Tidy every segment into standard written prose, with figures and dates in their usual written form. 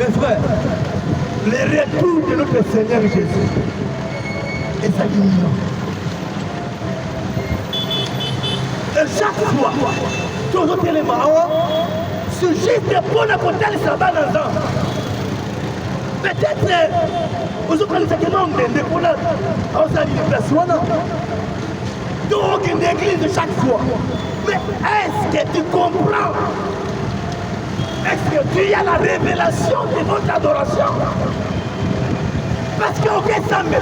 Mes frères, le retour de notre Seigneur Jésus est imminent. Et chaque fois, toujours les marrons, c'est juste pour la côté de sabbat dans un. Peut-être, vous avez dit que non, mais pour la personne, donc une église chaque fois. Mais est-ce que tu comprends? Est-ce que tu as la révélation de votre adoration? Parce qu'aucun semble,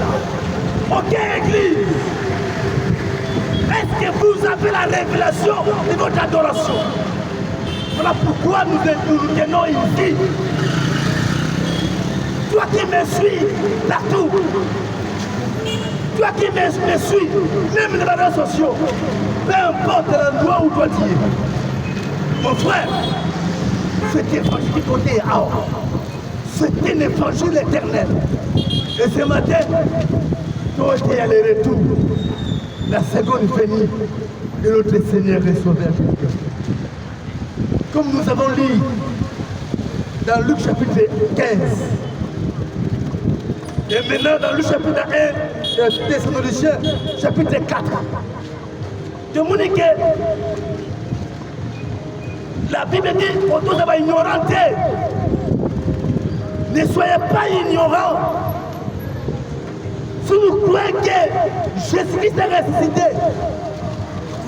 aucune église. Est-ce que vous avez la révélation de votre adoration? Voilà pourquoi nous tenons ici. Toi qui me suis partout, toi qui me suis, même dans les réseaux sociaux, peu importe l'endroit où toi tu es. Mon frère, cet évangile côté à haut, c'est un évangile éternel. Et ce matin, toi qui es à retour, la seconde venue de notre Seigneur et Sauveur. Comme nous avons lu dans Luc chapitre 15, et maintenant dans Luc chapitre 1, Thessaloniciens chapitre 4, de Monique, la Bible dit, pour tous les ignorants, ne soyez pas ignorants. Si vous croyez que Jésus-Christ est ressuscité,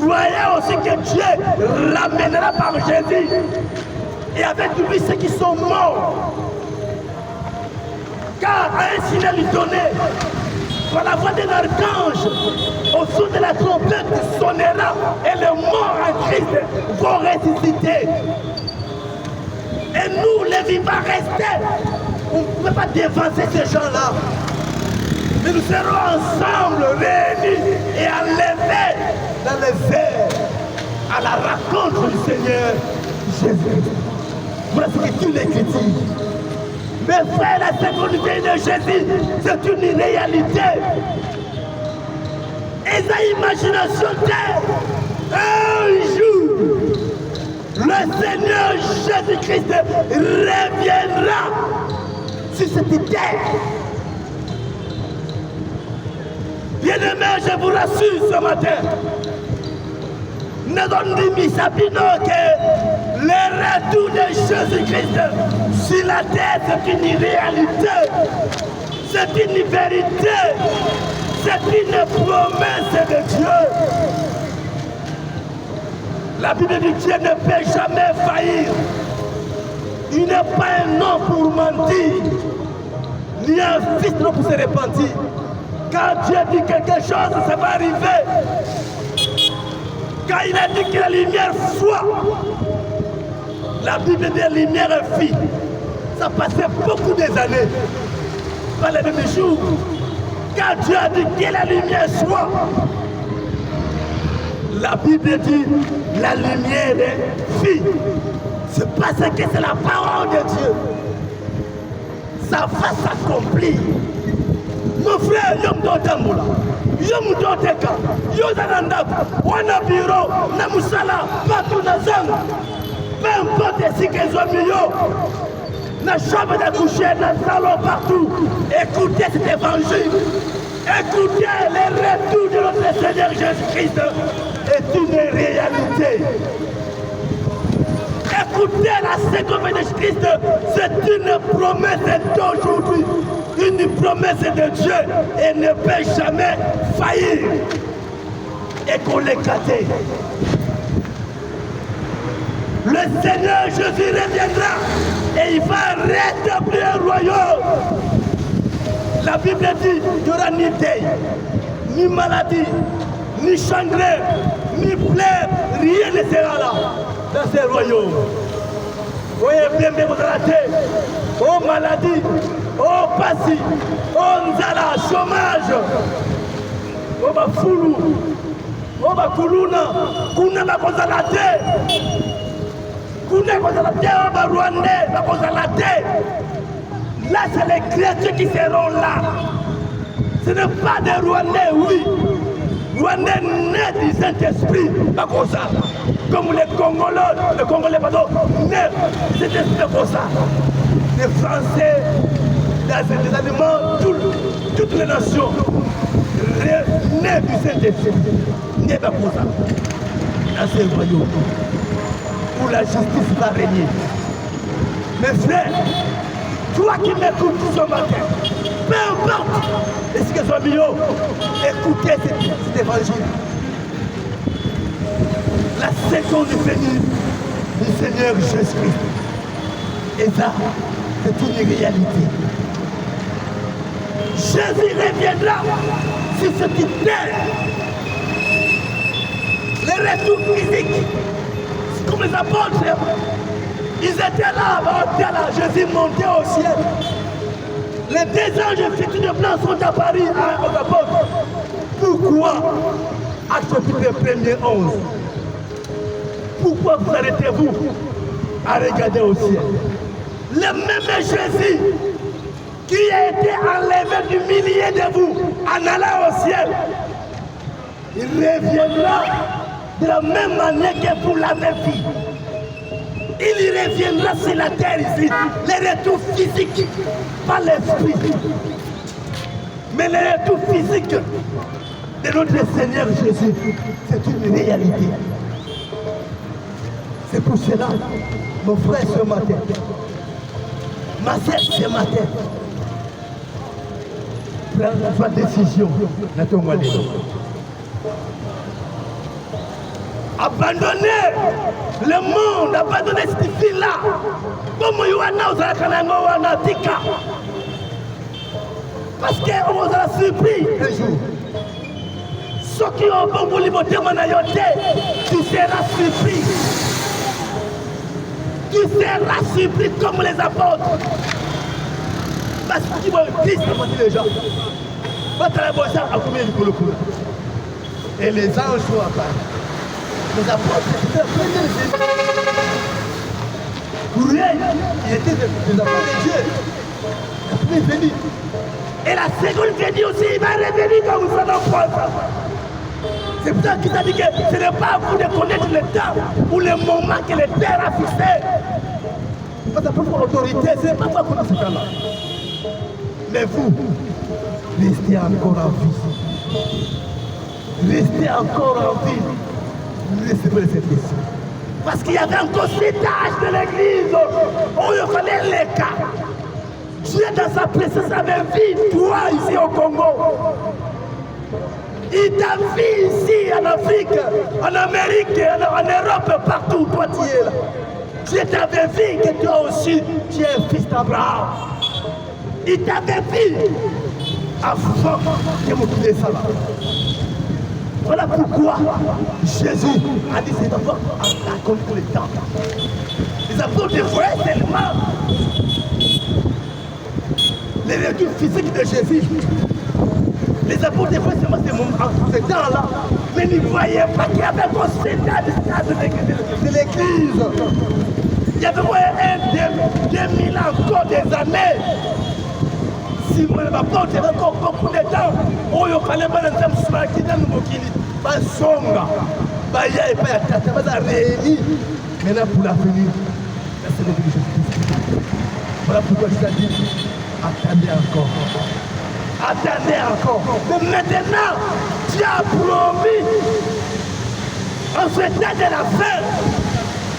croyez aussi que Dieu l'amènera par Jésus. Et avec lui, ceux qui sont morts. Car un signal lui donné, par la voix d'un archange, au son de la trompette sonnera, et les morts en Christ vont ressusciter. Et nous, les vivants restés, on ne peut pas dévancer ces gens-là. Mais nous serons ensemble réunis et enlevés dans les airs à la rencontre du Seigneur Jésus. Voilà ce que tu l'Écriture. Mais frère, la seconde venue de Jésus, c'est une réalité. Et sa imagination d'elle, un jour, le Seigneur Jésus-Christ reviendra sur cette terre. Bien-aimé, je vous rassure ce matin. Nous avons dit que le retour de Jésus-Christ sur la terre, c'est une réalité, c'est une vérité, c'est une promesse de Dieu. La Bible dit que Dieu ne peut jamais faillir. Il n'est pas un homme pour mentir, ni un fils pour se repentir. Quand Dieu dit quelque chose, ça va arriver. Quand il a dit que la lumière soit, la Bible dit que la lumière fit. Ça passait beaucoup des années. Pas les mêmes jours. Quand Dieu a dit que la lumière soit, la Bible dit la lumière fit. C'est parce que c'est la parole de Dieu. Ça va s'accomplir. Mon frère, yom dotamula, yom doteka, yozananda, wana bureau, na musala, partout na zanga. Peu importe si qu'ils ont milieu, na chambre d'accoucher, na salon partout. Écoutez cet évangile. Écoutez le retour de notre Seigneur Jésus-Christ est une réalité. Écoutez la seconde venue de Jésus-Christ, c'est une promesse d'aujourd'hui. Une promesse de Dieu et ne peut jamais faillir et qu'on l'éclate. Le Seigneur Jésus reviendra et il va rétablir un royaume. La Bible dit qu'il n'y aura ni deuil, ni maladie, ni chagrin, ni pleurs, rien ne sera là dans ce royaume. Voyez bien, mais vous allez oh maladie, oh passi, oh nzala, chômage, oh bafulu, oh bakuluna, kuna bakozala te, kuna bakozala te, oh barwandais bakozala te. Là, c'est les chrétiens qui seront là. Ce n'est pas des Rwandais, oui. Rwandais nés du Saint-Esprit, bakozala. comme les Congolais, pardon, c'était comme ça. Les Français, les Allemands, toutes les nations, nés du Saint-Esprit, nés pour ça, dans ces royaumes, où la justice va régner. Mes frères, toi qui m'écoutes ce matin, peu importe ce que soit mieux, écoutez cet évangile. La seconde venue du Seigneur Jésus-Christ. Et ça, c'est une réalité. Jésus reviendra sur cette terre. Les retours physiques, comme les apôtres, ils étaient là, Jésus montait au ciel. Les deux anges vêtus de blanc sont apparus aux apôtres. Pourquoi? Acte chapitre 1er 11. Pourquoi vous arrêtez-vous à regarder au ciel? Le même Jésus qui a été enlevé du milieu de vous en allant au ciel, il reviendra de la même manière que vous l'avez vu. Il reviendra sur la terre ici, les retours physiques, pas l'esprit, mais les retours physiques de notre Seigneur Jésus, c'est une réalité. C'est pour cela, mon frère ce matin, ma sœur ce matin, prends ta décision dans ton monde. Abandonner le monde, abandonner cette vie-là. Comme Yohana, vous allez tika. Parce qu'on vous a surpris un jour. Ceux qui ont bon pour liberté, tu seras surpris. Tu seras surpris comme les apôtres. Parce que tu vois le Christ, comment dit les gens. Et les anges sont apparus. Les apôtres, c'était la première Jésus. Pour rien, il était des apôtres de Dieu. La première venue. Et la seconde venue aussi, il va revenir quand vous serez en France. C'est pour ça qu'il a dit que ce n'est pas à vous de connaître le temps ou le moment que le Père a fixé. Votre propre autorité, ce n'est pas pour connaître ce temps-là. Mais vous, restez encore en vie. Restez encore en vie. Recevez cette question. Parce qu'il y avait encore cet âge de l'église où il fallait les cas. Dieu dans sa présence avait vu toi ici au Congo. Il t'a vu ici en Afrique, en Amérique, en Europe, partout où toi tu es là. Dieu t'avait vu que toi aussi tu es un fils d'Abraham. Il t'avait vu avant que vous trouviez ça là. Voilà pourquoi Jésus a dit c'est d'abord à contre le temps. Les apôtres devraient tellement les retours physiques de Jésus. Les apôtres devraient seulement ce temps-là, mais ils ne voyaient pas qu'il y avait encore cet stade de l'église. Il y avait moins 2000 encore des années. Si vous n'avez pas encore beaucoup de temps, où il fallait pas nous quitter nous mokili, pas songa, pas y a pas tata, pas réuni. Maintenant pour l'avenir, c'est le Jésus-Christ. Voilà pourquoi je t'ai dit, attendez encore. Attendez encore. Mais maintenant, Dieu a promis, en ce temps de la fin,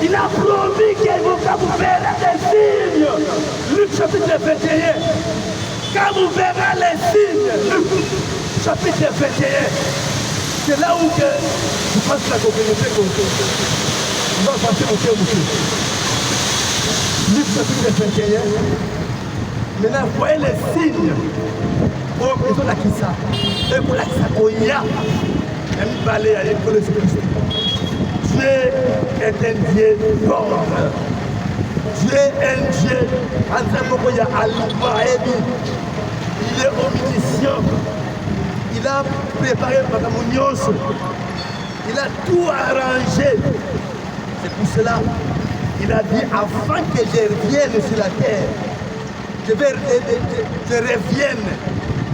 il a promis qu'il vous verrez des signes. Luc chapitre 21. Quand vous verrez les signes, Luc chapitre 21, c'est là où je pense que la communauté on va passer au cœur monsieur. Luc chapitre 21, maintenant vous voyez les signes. Oh, ils ont la kissa. Et pour la kissa, oh, il y a un balai avec le Christ. Dieu est un Dieu d'ordre. Dieu est un Dieu. Il est omniscient. Il a préparé Makamounios. Il a tout arrangé. C'est pour cela qu'il a dit afin que je revienne sur la terre, je revienne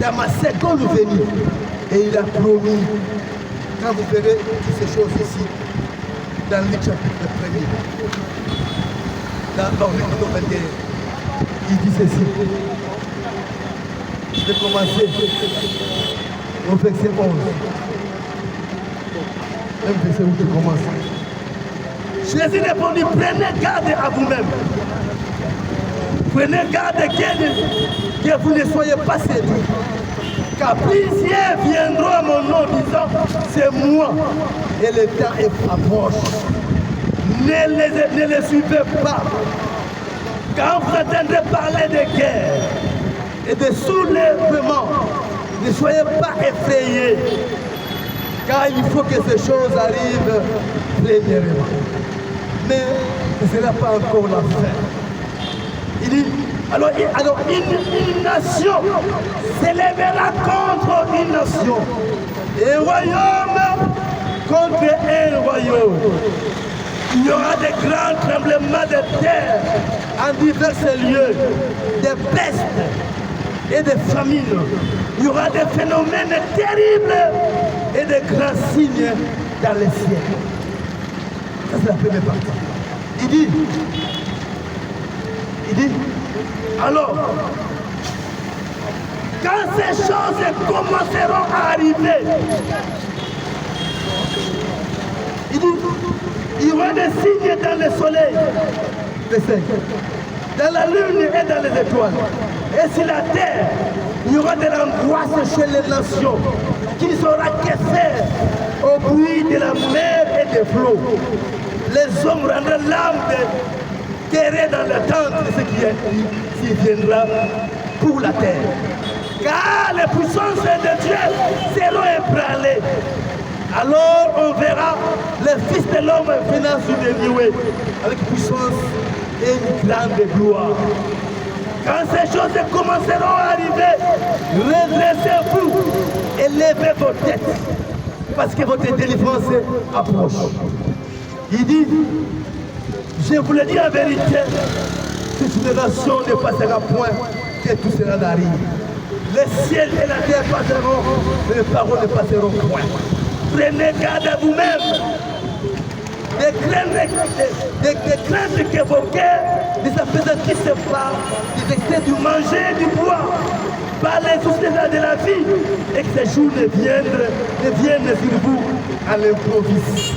dans ma seconde venue. Et il a promis, quand vous verrez toutes ces choses ici, dans Luc chapitre 1er, dans Luc 21, il dit ceci. Je vais commencer au verset 11. Même verset où je commence. Jésus répondit, prenez garde à vous-même. Prenez garde que vous ne soyez pas séduits. Car plusieurs viendront à mon nom disant, c'est moi, et le temps est approche. Ne les suivez pas. Quand vous entendrez parler de guerre et de soulèvement, ne soyez pas effrayés. Car il faut que ces choses arrivent premièrement. Mais ce ne sera pas encore la fin. Il dit, alors une nation s'élèvera contre une nation. Et un royaume contre un royaume. Il y aura des grands tremblements de terre en divers lieux, des pestes et des famines. Il y aura des phénomènes terribles et des grands signes dans les cieux. Ça c'est la première partie. Il dit, alors, quand ces choses commenceront à arriver, il dit, il y aura des signes dans le soleil, dans la lune et dans les étoiles. Et sur la terre, il y aura de l'angoisse chez les nations, qui ne saura que faire au bruit de la mer et des flots. Les hommes rendront l'âme terrée dans la tente de ce qui viendra pour la terre. Car les puissances de Dieu seront ébranlées. Alors on verra le Fils de l'homme venant sur les nuées avec puissance et une grande gloire. Quand ces choses commenceront à arriver, redressez-vous et levez vos têtes, parce que votre délivrance approche. Il dit, je vous le dis en vérité, cette génération ne passera point que tout cela n'arrive. Le ciel et la terre passeront, mais les paroles ne passeront point. Prenez garde à vous-même. Des craintes que vos cœurs ne s'appesantissent pas, des excès du manger et du boire, par les soucis de la vie, et que ces jours ne viennent sur vous à l'improviste.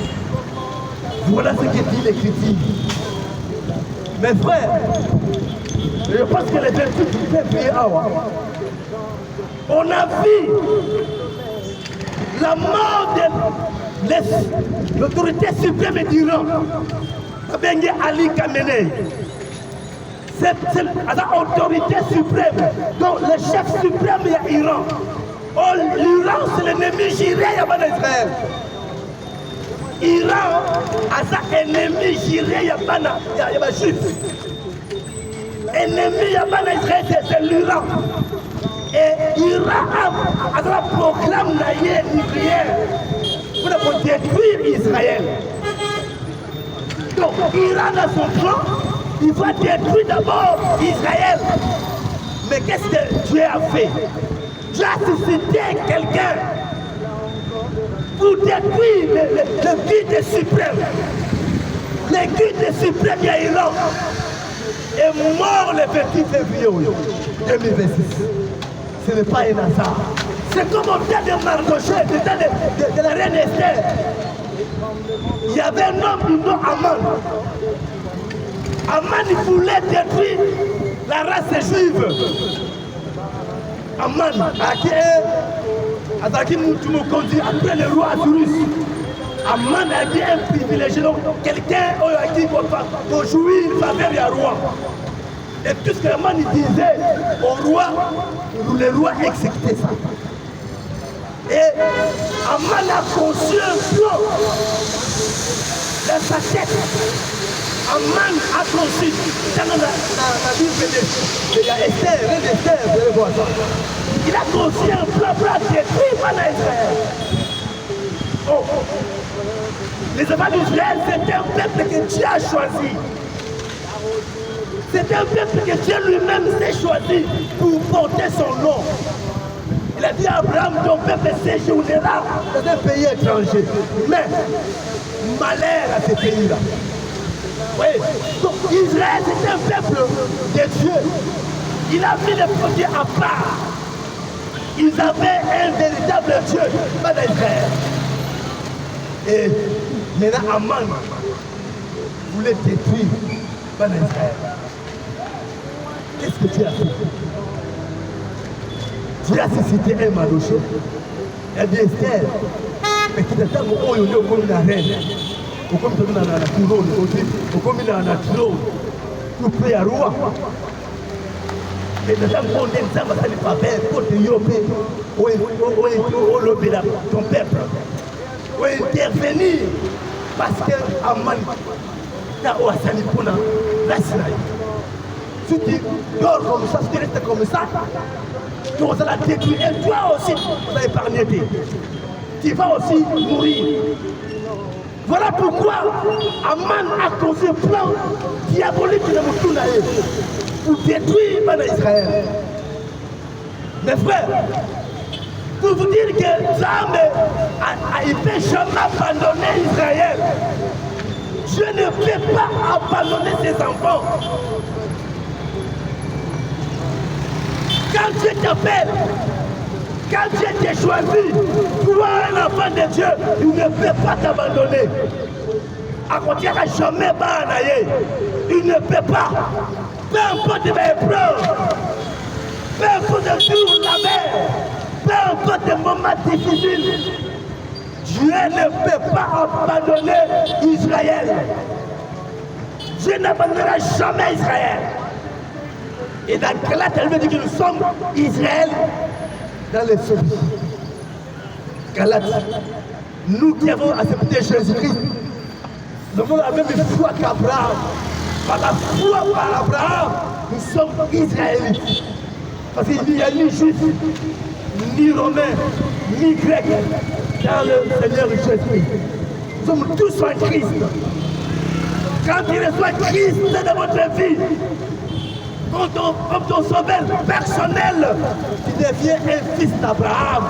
Voilà ce que dit l'Écriture. Mes frères, je pense que les vertus du peuple est Awa. On a vu la mort de l'autorité suprême d'Iran, Bengue Ali Khamenei. C'est l'autorité suprême, donc le chef suprême de l'Iran. Oh, l'Iran, c'est l'ennemi juré d'Israël. Iran a sa ennemi juré Yabana Juif. Ennemi Yabana Israël, c'est l'Iran. Et Iran a la proclame nucléaire pour détruire Israël. Donc Iran a son plan, il va détruire d'abord Israël. Mais qu'est-ce que Dieu a fait? Dieu a suscité quelqu'un pour détruire le guide suprême. Le guide suprême de l'Iran est mort le 28 février 2026. Ce n'est pas un hasard. C'est comme au temps de Mardochée, au temps de la reine Esther. Il y avait un homme du nom Aman. Aman voulait détruire la race juive. Aman, après le roi Assyrus. Aman a été un privilégié, donc quelqu'un qui va jouir une faveur du roi. Et tout ce que Aman disait au roi, le roi exécutait ça. Et Aman a conçu un plan dans sa tête. Aman a conçu dans la Bible de Esther, reine Esther, vous allez voir ça. Il a conçu un plan pour détruire Israël. Oh, les enfants d'Israël, c'est un peuple que Dieu a choisi. C'est un peuple que Dieu lui-même s'est choisi pour porter son nom. Il a dit à Abraham, ton peuple séjournera dans un pays étranger. Mais malheur à ces pays-là. Oui. Donc Israël, c'est un peuple de Dieu. Il a mis les frontières à part. Ils avaient un véritable Dieu, pas d'Israël. Et maintenant, Aman voulait détruire pas d'Israël. Qu'est-ce que Dieu a fait? Dieu a suscité un Mardoché. Il dit Esther, mais qui t'attend au haut, comme la reine. Au comme tu as la couronne, au comme il a la trône. Tu pries à roi. Et nous avons des gens qui ne pas faire pour te yopper, ou lever ton peuple, ou intervenir parce que Aman n'a pas sali pour la Sinaï. Si tu dors comme ça, si tu restes comme ça, tu vas la détruire et toi aussi, tu vas épargner. Tu vas aussi mourir. Voilà pourquoi Aman a causé un plan diabolique de Moutoulaï pour détruire Israël. Mes frères, pour vous dire que jamais il ne peut jamais abandonner Israël. Dieu ne peut pas abandonner ses enfants. Quand Dieu t'appelle, quand Dieu t'a choisi, toi un enfant de Dieu, il ne peut pas t'abandonner. À côté de jamais banayer, il ne peut pas. Peu importe les épreuves, peu importe le jour la mer, peu importe les moments difficiles, Dieu ne peut pas abandonner Israël. Dieu n'abandonnera jamais Israël. Et dans Galate, elle veut dire que nous sommes Israël dans les cieux. Galate, nous qui avons accepté Jésus-Christ, nous avons la même foi qu'Abraham. Par la foi par Abraham, nous sommes Israélites. Parce qu'il n'y a ni juif, ni romain, ni grec dans le Seigneur Jésus-Christ. Nous sommes tous en Christ. Quand il reçoit Christ dans votre vie, comme ton sauveur personnel, tu deviens un fils d'Abraham,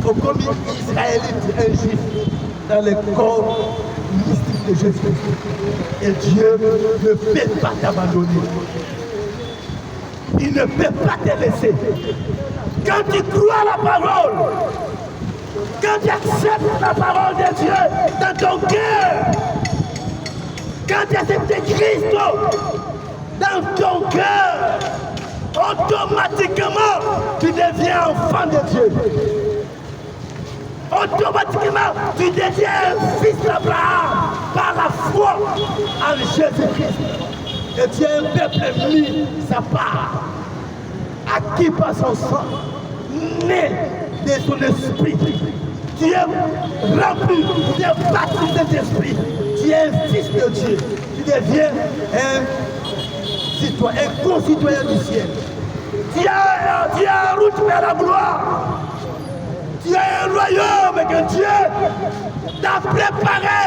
comme Israélite, un juif, dans le corps mystique de Jésus. Et Dieu ne peut pas t'abandonner. Il ne peut pas te laisser. Quand tu crois à la parole, quand tu acceptes la parole de Dieu dans ton cœur, quand tu acceptes Christ dans ton cœur, automatiquement, tu deviens enfant de Dieu. Automatiquement, tu deviens fils d'Abraham par la foi en Jésus-Christ. Et tu es un peuple mis sa part, acquis par son sang, né de son esprit. Tu es rempli, tu es baptisé d'esprit. Tu es un fils de Dieu. Tu deviens un citoyen, un concitoyen du ciel. Tu es en route vers la gloire. Tu as un royaume que Dieu t'a préparé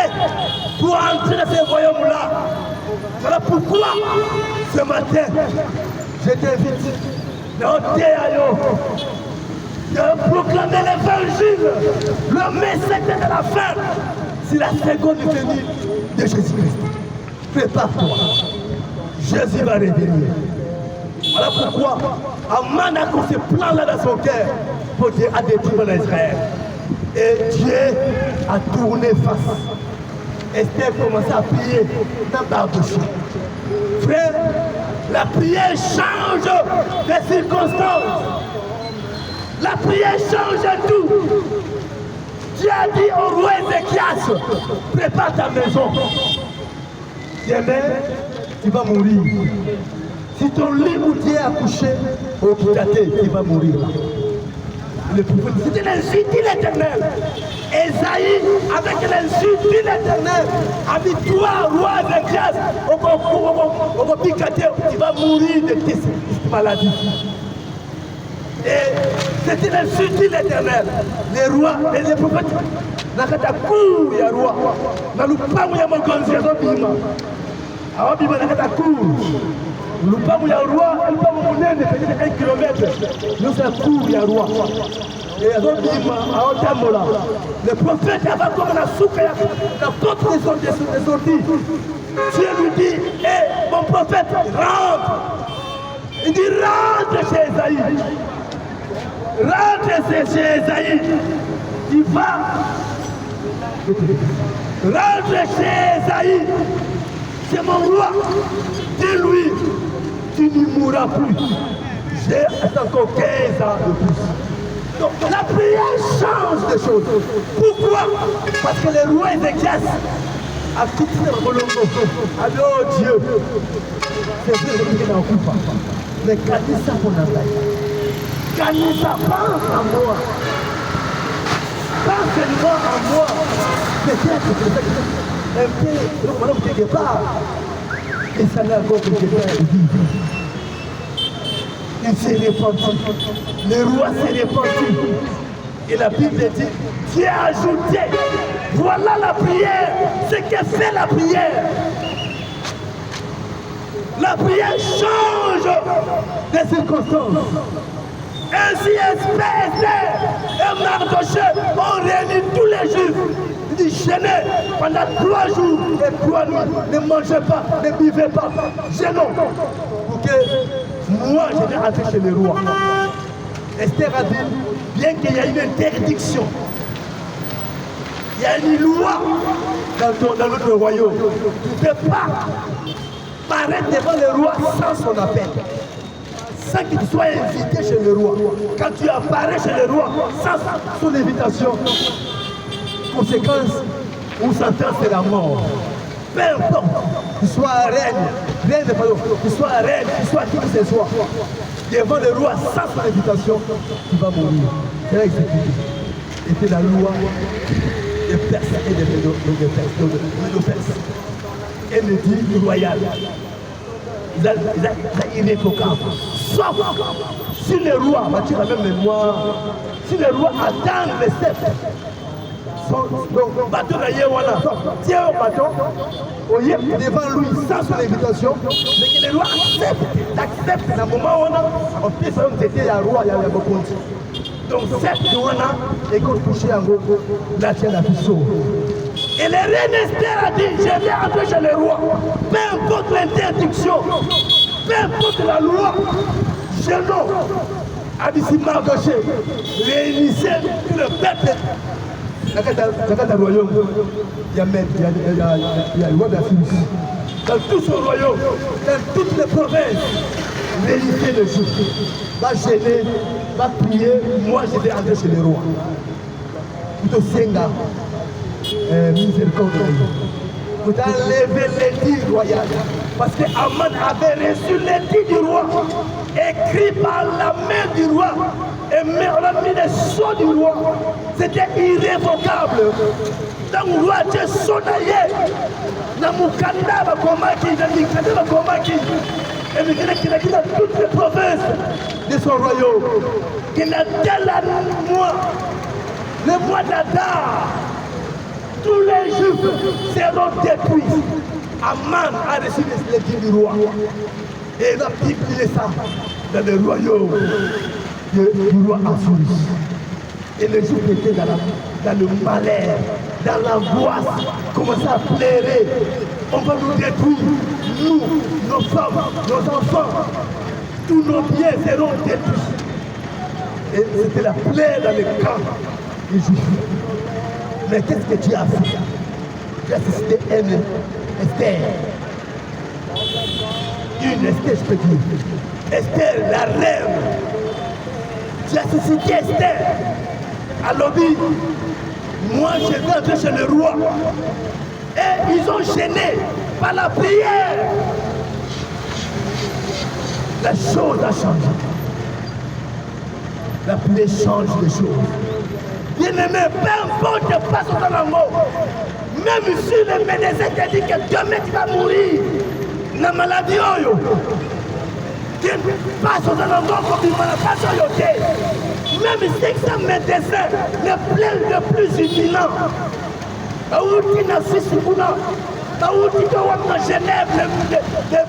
pour entrer dans ce royaume-là. Voilà pourquoi ce matin, je t'invite de proclamer l'évangile, le message de la fin. C'est la seconde venue de Jésus-Christ. Prépare-toi. Jésus va revenir. Voilà pourquoi Aman a fait ce plan-là dans son cœur pour dire à détruire Israël. Et Dieu a tourné face. Esther commençait à prier dans Bardoché. Frère, la prière change de circonstances. La prière change tout. Dieu a dit au roi Ézéchias, prépare ta maison. Demain, tu vas mourir. Si ton lit où tu es accouché, au Kitaté, tu vas mourir. C'était l'insulte de l'Éternel. Esaïe, avec l'insulte de l'Éternel, a dit toi, roi Ézéchias, au Kitaté, tu vas mourir de tes maladies. Et c'était l'insulte de l'Éternel. Les rois, les prophètes, nakata cour ya roi, na lupango ya mokonzi ya bima. Awa bima nakata cour. Lupango ya roi, lupango munene peut-être 1 kilomètre. Nous c'est court ya roi. Et azobima aotambola. Le prophète avant comme la soupe la porte des sorties. Dieu lui dit, hé mon prophète, rentre. Il dit rentre chez Esaïe. Rentre chez Esaïe. Il va. Rentre chez Esaïe. C'est mon roi. Dis-lui, tu n'y mourras plus. J'ai encore 15 ans de plus. Donc la prière change de choses. Pourquoi? Parce que le roi Ézéchias a quitté le Colombo. Alors Dieu, c'est vrai que je n'en coupe pas. Mais Kanissa pour la taille. Kanissa, pense à moi. Pense seulement à moi. Peut-être que c'est un peu, donc maintenant quelque part. Et ça n'a encore quelque part à vivre. Il s'est répandu. Le roi s'est répandu. Et la Bible dit, Dieu a ajouté, voilà la prière, ce que fait la prière. La prière change de circonstances. Ainsi Esther et Mardoché ont réuni tous les Juifs. Ils disent jeûnez pendant 3 jours et 3 nuits. Ne mangez pas, ne buvez pas. Jeûnons. Pour que moi je vais entrer chez le roi. Esther a dit, bien qu'il y ait une interdiction, il y a une loi dans notre royaume. Tu ne peux pas paraître devant le roi sans son appel. Sans qu'il soit invité chez le roi. Quand tu apparais chez le roi sans son invitation, conséquence ou sentence c'est la mort. Peu importe, qu'il soit reine, qu'il soit reine, qu'il soit qui que ce soit, devant le roi sans son invitation, tu vas mourir. C'est exécuté. C'était la loi des Perses et des Médo-Perses. Elle le dit royal. Ils sont irrévocables. Sauf si le roi, tu as la même mémoire, si le roi attend les steps, donc bateau na yewana, tiens au bateau, devant lui sans son invitation, mais que le roi accepte dans le moment où on peut se dire à roi, il y a beaucoup. Donc cette wana est qu'on touche en gros, là tient la puissance. Et le reine Esther a dit, je vais entrer chez le roi, peu importe l'interdiction, peu importe la loi, je n'en. A dit si Mardoché réunissait le peuple. Dans le royaume, il y a le roi de la Syrie. Dans tout son royaume, dans toutes les provinces, réunissez le jour. Va gêner, va prier, moi je vais entrer chez le roi. Plutôt Senga. Miséricorde. Vous enlevez l'édit royal. Parce que Aman avait reçu l'édit du roi, écrit par la main du roi, et on a mis les sceaux du roi. C'était irrévocable. Dans le roi, tu es sonaillé. Dans le Mukanda, va combattre, dans le Mikanda, va combattre. Et il a quitté toutes les provinces de son royaume. Il a tel mois, le mois d'Adar. Tous les Juifs seront détruits. Aman a reçu l'édit du roi. Et il a publié ça dans le royaume du roi Assouris. Et les Juifs étaient dans le malheur, dans l'angoisse, commençaient à pleurer. On va nous détruire, nous, nos femmes, nos enfants. Tous nos biens seront détruits. Et c'était la plaie dans les camps des Juifs. Mais qu'est-ce que tu as fait? Tu as suscité une Esther. Une Esther, je peux dire. Esther, la reine. Tu as suscité Esther. À l'objet, moi je vais entrer chez le roi. Et ils ont gêné par la prière. La chose a changé. La prière change les choses. Bien-aimé, peu importe ce qui passe dans la mort, même si le médecin te dit que demain tu vas mourir, la maladie, tu passes dans la mort comme il m'a pas yoté. Même si c'est un médecin, le plus imminent, où tu n'as pas Genève, de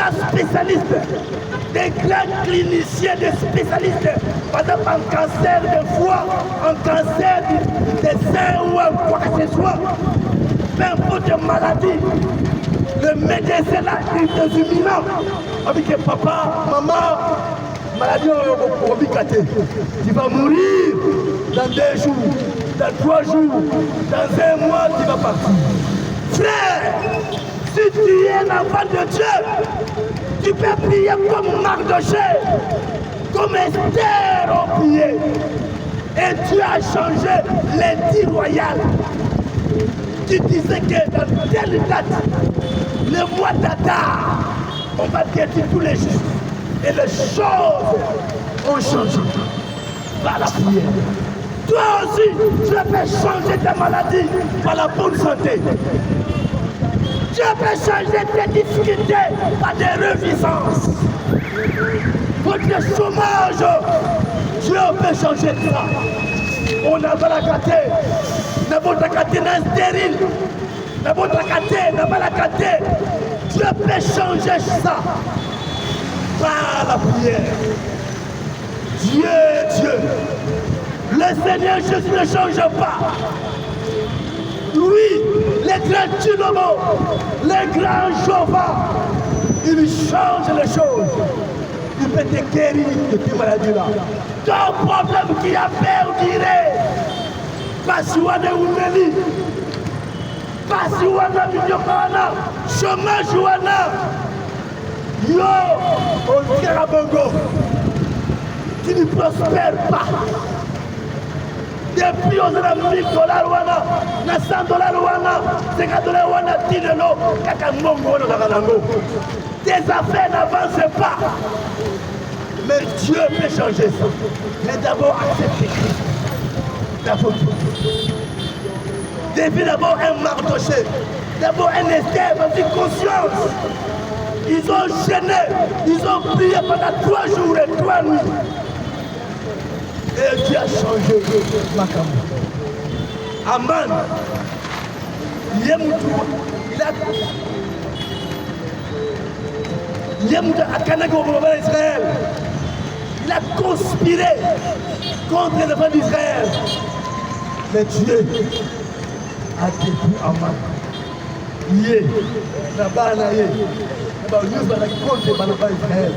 grands spécialistes, des grands cliniciens, des spécialistes, par exemple en cancer de foie, en cancer des seins ou en quoi que ce soit, peu importe de maladie, le médecin là, il est imminent. On dit que papa, maman, maladie au Bicate, tu vas mourir dans 2 jours, dans 3 jours, dans 1 mois, tu vas partir. Frère, si tu es l'enfant de Dieu, tu peux prier comme Mardoché, comme Esther au prié. Et tu as changé l'édit royal. Tu disais que dans telle date, le mois d'Adar, on va détruire tous les justes. Et les choses ont changé par la prière. Toi aussi, tu peux changer ta maladie par la bonne santé. Tu peux changer tes difficultés par des revisances. Votre chômage, Dieu peut changer ça. On a pas la gâté. N'a pas la gâté dans stérile. N'a pas la gâté, n'a pas la gâté. Dieu peut changer ça par la prière. Dieu. Le Seigneur Jésus ne change pas. Oui, les grands Tchinomo, les grands Jova, il change les choses. Il peut te guérir de tes maladies-là. Ton problème qui a perdu, Pasiwana Oumeli, Pasiwana Minyokana, chômage Wana, Yo, au Karabongo, tu ne prospères pas. Depuis on a $1000 wana, na $100 wana, $50 wana, $10 kaka mongo wana kakanango. Tes affaires n'avancent pas. Mais Dieu peut changer ça. Mais d'abord accepter Christ. D'abord. Depuis d'abord un Mardoché, d'abord un Esther, parce que conscience. Ils ont gêné, ils ont prié pendant 3 jours et 3 nuits. Et Dieu a changé Makambo. Aman, il a Israël. Il a conspiré contre les enfants d'Israël. Mais Dieu a détruit Aman. Yé, là-bas, là, yé. Là-bas, nous allons contre les enfants d'Israël.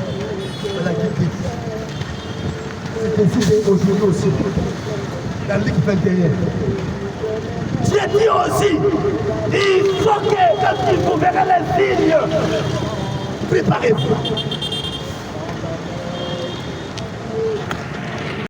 C'est décidé aujourd'hui aussi, dans Luc 21. Dieu dit aussi, il faut que quand vous verrez les signes, préparez-vous.